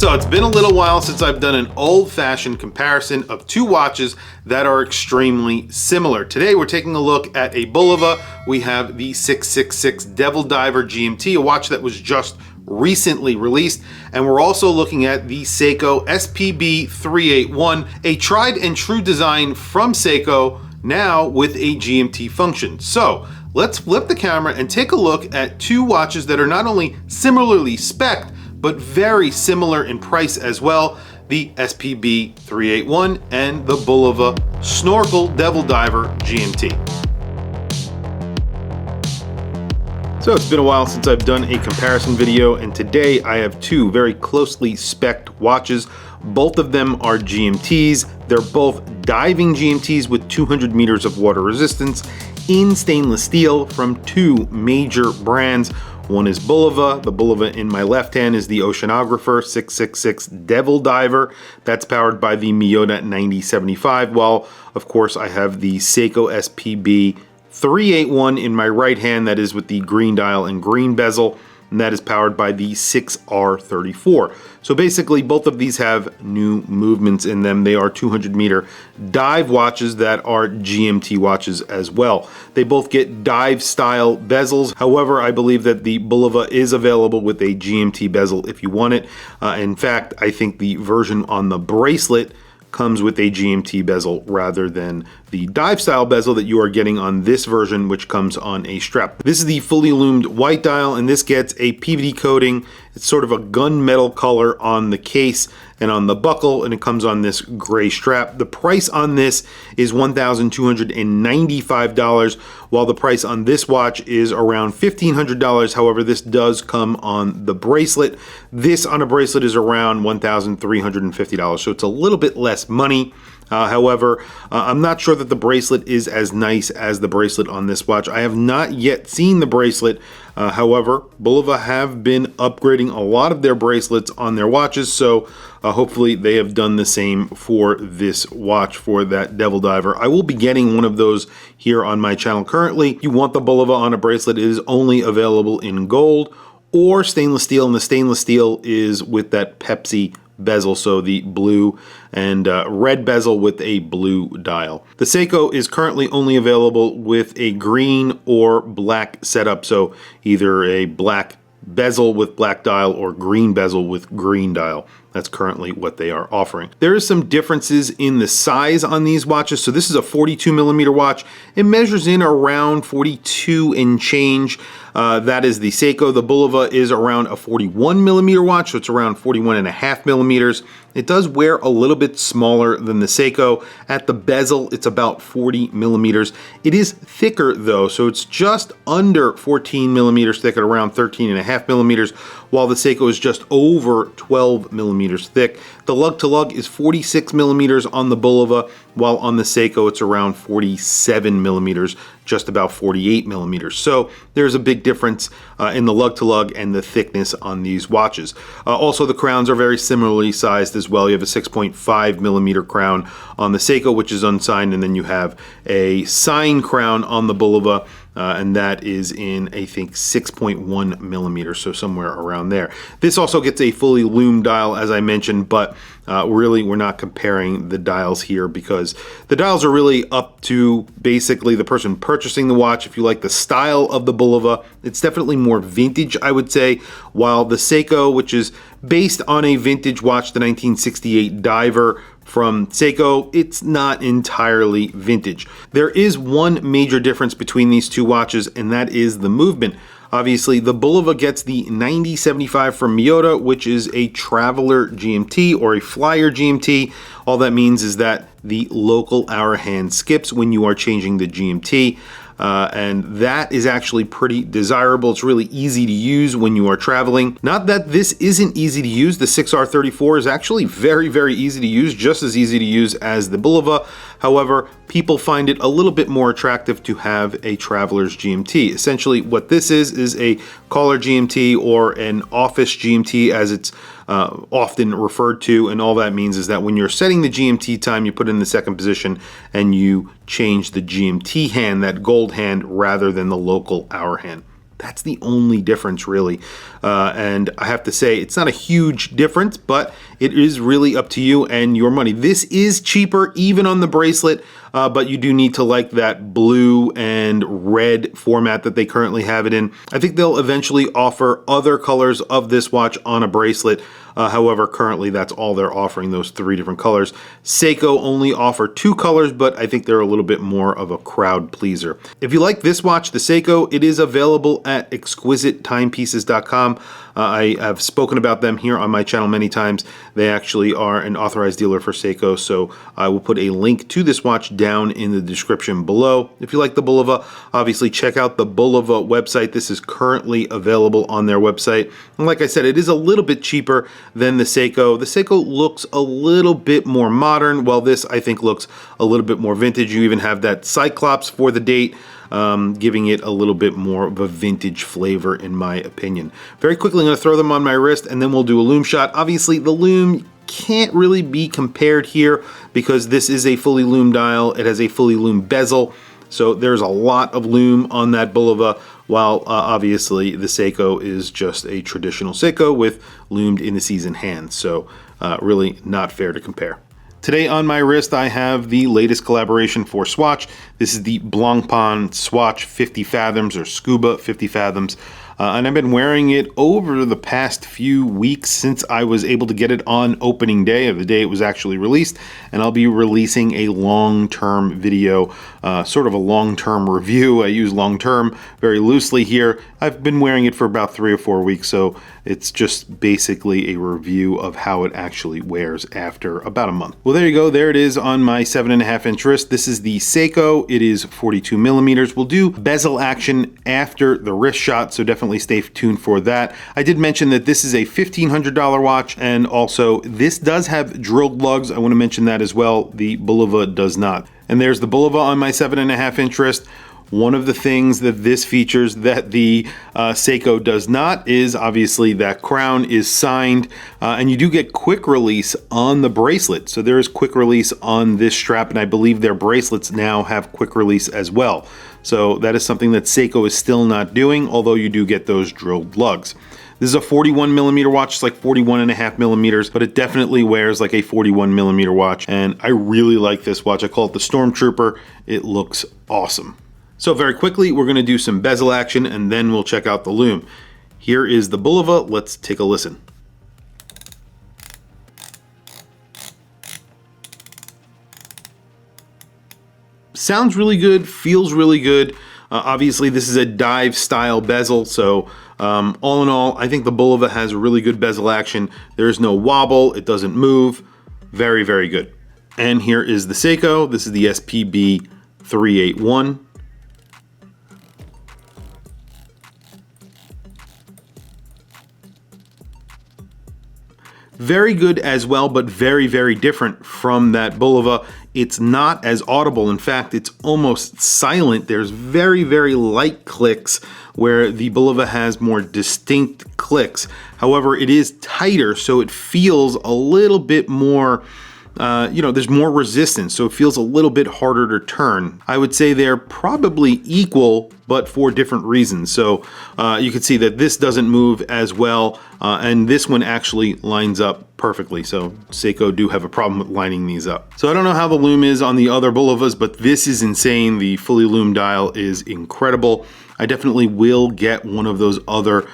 So it's been a little while since I've done an old-fashioned comparison of two watches that are extremely similar. Today we're taking a look at a Bulova. We have the 666 Devil Diver GMT, a watch that was just recently released, and we're also looking at the SEIKO SPB381, a tried and true design from SEIKO, now with a GMT function. So let's flip the camera and take a look at two watches that are not only similarly spec'd, but very similar in price as well, the SPB381 and the Bulova Snorkel Devil Diver GMT. So it's been a while since I've done a comparison video, and today I have two very closely spec'd watches. Both of them are GMTs. They're both diving GMTs with 200 meters of water resistance in stainless steel from two major brands. One is Bulova. The Bulova in my left hand is the Oceanographer 666 Devil Diver. That's powered by the Miyota 9075, while of course I have the SEIKO SPB381 in my right hand, that is with the green dial and green bezel, and that is powered by the 6R34. So basically both of these have new movements in them. They are 200 meter dive watches that are GMT watches as well. They both get dive style bezels. However, I believe that the Bulova is available with a GMT bezel if you want it. In fact, I think the version on the bracelet comes with a GMT bezel rather than the dive style bezel that you are getting on this version, which comes on a strap. This is the fully lumed white dial, and this gets a PVD coating. It's sort of a gunmetal color on the case and on the buckle, and it comes on this gray strap. The price on this is $1,295, while the price on this watch is around $1,500. However, this does come on the bracelet. This on a bracelet is around $1,350, so it's a little bit less money. However, I'm not sure that the bracelet is as nice as the bracelet on this watch. I have not yet seen the bracelet. However, Bulova have been upgrading a lot of their bracelets on their watches, so hopefully they have done the same for this watch, for that Devil Diver. I will be getting one of those here on my channel currently. If you want the Bulova on a bracelet, it is only available in gold or stainless steel, and the stainless steel is with that Pepsi bezel, so the blue and red bezel with a blue dial. The SEIKO is currently only available with a green or black setup, so either a black bezel with black dial or green bezel with green dial. That's currently what they are offering. There is some differences in the size on these watches. So this is a 42 millimeter watch. It measures in around 42 and change. That is the SEIKO. The Bulova is around a 41 millimeter watch, so it's around 41 and a half millimeters. It does wear a little bit smaller than the SEIKO. At the bezel, it's about 40 millimeters. It is thicker though, so it's just under 14 millimeters thick at around 13 and a half millimeters, while the SEIKO is just over 12 millimeters thick. The lug to lug is 46 millimeters on the Bulova, while on the SEIKO it's around 47 millimeters, just about 48 millimeters. So there's a big difference in the lug to lug and the thickness on these watches. Also, the crowns are very similarly sized as well. You have a 6.5 millimeter crown on the SEIKO, which is unsigned, and then you have a signed crown on the Bulova, and that is in, I think, 6.1 millimeters, so somewhere around there. This also gets a fully loomed dial, as I mentioned, but really we're not comparing the dials here because the dials are really up to basically the person purchasing the watch. If you like the style of the Bulova, it's definitely more vintage, I would say, while the SEIKO, which is based on a vintage watch, the 1968 Diver from SEIKO, it's not entirely vintage. There is one major difference between these two watches, and that is the movement. Obviously, the Bulova gets the 9075 from Miyota, which is a traveler GMT or a flyer GMT. All that means is that the local hour hand skips when you are changing the GMT. And that is actually pretty desirable. It's really easy to use when you are traveling. Not that this isn't easy to use. The 6R34 is actually very, very easy to use, just as easy to use as the Bulova. However, people find it a little bit more attractive to have a traveler's GMT. Essentially, what this is a caller GMT or an office GMT, as it's often referred to, and all that means is that when you're setting the GMT time, you put it in the second position and you change the GMT hand, that gold hand, rather than the local hour hand. That's the only difference, really. And I have to say, it's not a huge difference, but it is really up to you and your money. This is cheaper even on the bracelet, but you do need to like that blue and red format that they currently have it in. I think they'll eventually offer other colors of this watch on a bracelet. However, currently that's all they're offering, those 3 different colors. Seiko only offer 2 colors, but I think they're a little bit more of a crowd pleaser. If you like this watch, the Seiko, it is available at exquisitetimepieces.com. I have spoken about them here on my channel many times. They actually are an authorized dealer for Seiko, so I will put a link to this watch down in the description below. If you like the Bulova, obviously check out the Bulova website. This is currently available on their website. And like I said, it is a little bit cheaper than the Seiko. The Seiko looks a little bit more modern, while this I think looks a little bit more vintage. You even have that Cyclops for the date, giving it a little bit more of a vintage flavor in my opinion. Very quickly, I'm going to throw them on my wrist and then we'll do a lume shot. Obviously the lume can't really be compared here because this is a fully lume dial. It has a fully lume bezel, so there's a lot of lume on that Bulova, while obviously the Seiko is just a traditional Seiko with lumed indices and hands, so really not fair to compare. Today on my wrist, I have the latest collaboration for Swatch. This is the Blancpain Swatch 50 Fathoms, or Scuba 50 Fathoms. And I've been wearing it over the past few weeks since I was able to get it on opening day, of the day it was actually released. And I'll be releasing a long-term video, sort of a long-term review. I use long-term very loosely here. I've been wearing it for about 3 or 4 weeks, so it's just basically a review of how it actually wears after about a month. Well, there you go. There it is on my 7.5-inch wrist. This is the Seiko. It is 42 millimeters. We'll do bezel action after the wrist shot, so definitely stay tuned for that. I did mention that this is a $1,500 watch, and also this does have drilled lugs. I want to mention that as well. The Bulova does not. And there's the Bulova on my 7.5-inch wrist. One of the things that this features that the Seiko does not is obviously that crown is signed, and you do get quick release on the bracelet. So there is quick release on this strap, and I believe their bracelets now have quick release as well. So that is something that Seiko is still not doing, although you do get those drilled lugs. This is a 41 millimeter watch. It's like 41.5 millimeters, but it definitely wears like a 41 millimeter watch. And I really like this watch. I call it the Stormtrooper. It looks awesome. So very quickly, we're gonna do some bezel action and then we'll check out the lume. Here is the Bulova. Let's take a listen. Sounds really good, feels really good. Obviously, this is a dive style bezel, so all in all, I think the Bulova has really good bezel action. There's no wobble, it doesn't move. Very, very good. And here is the Seiko. This is the SPB381. Very good as well, but very, very different from that Bulova. It's not as audible. In fact, it's almost silent. There's very, very light clicks where the Bulova has more distinct clicks. However, it is tighter, so it feels a little bit more, there's more resistance, so it feels a little bit harder to turn. I would say they're probably equal, but for different reasons. So you can see that this doesn't move as well, and this one actually lines up perfectly. So Seiko do have a problem with lining these up. So I don't know how the lume is on the other Bulovas, but this is insane. The fully lume dial is incredible. I definitely will get one of those other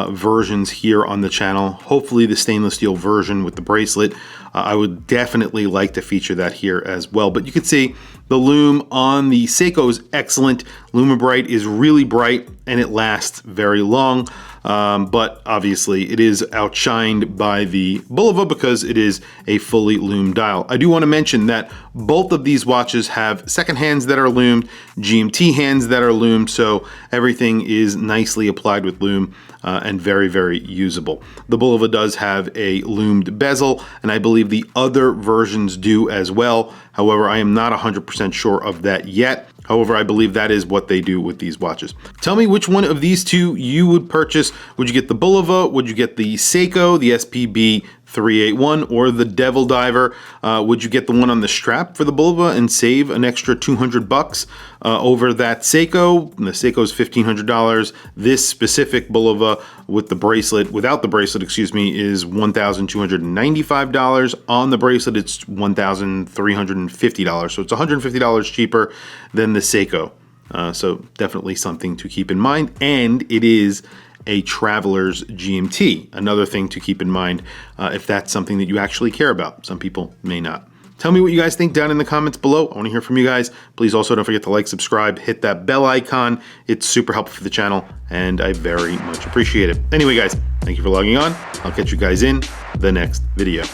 versions here on the channel. Hopefully the stainless steel version with the bracelet. I would definitely like to feature that here as well. But you can see the lume on the Seiko is excellent. Lumibrite is really bright and it lasts very long. But obviously it is outshined by the Bulova because it is a fully lumed dial. I do want to mention that both of these watches have second hands that are lumed, GMT hands that are lumed, so everything is nicely applied with lume and very, very usable. The Bulova does have a lumed bezel, and I believe the other versions do as well. However, I am not 100% sure of that yet. However, I believe that is what they do with these watches. Tell me which one of these two you would purchase. Would you get the Bulova? Would you get the Seiko, the SPB381 or the Devil Diver. Would you get the one on the strap for the Bulova and save an extra $200 over that Seiko? And the Seiko is $1,500. This specific Bulova with the bracelet, without the bracelet, excuse me, is $1,295. On the bracelet, it's $1,350. So it's $150 cheaper than the Seiko. So definitely something to keep in mind. And it is a traveler's GMT. Another thing to keep in mind if that's something that you actually care about. Some people may not. Tell me what you guys think down in the comments below. I want to hear from you guys. Please also don't forget to like, subscribe, hit that bell icon. It's super helpful for the channel, and I very much appreciate it. Anyway, guys, thank you for logging on. I'll catch you guys in the next video.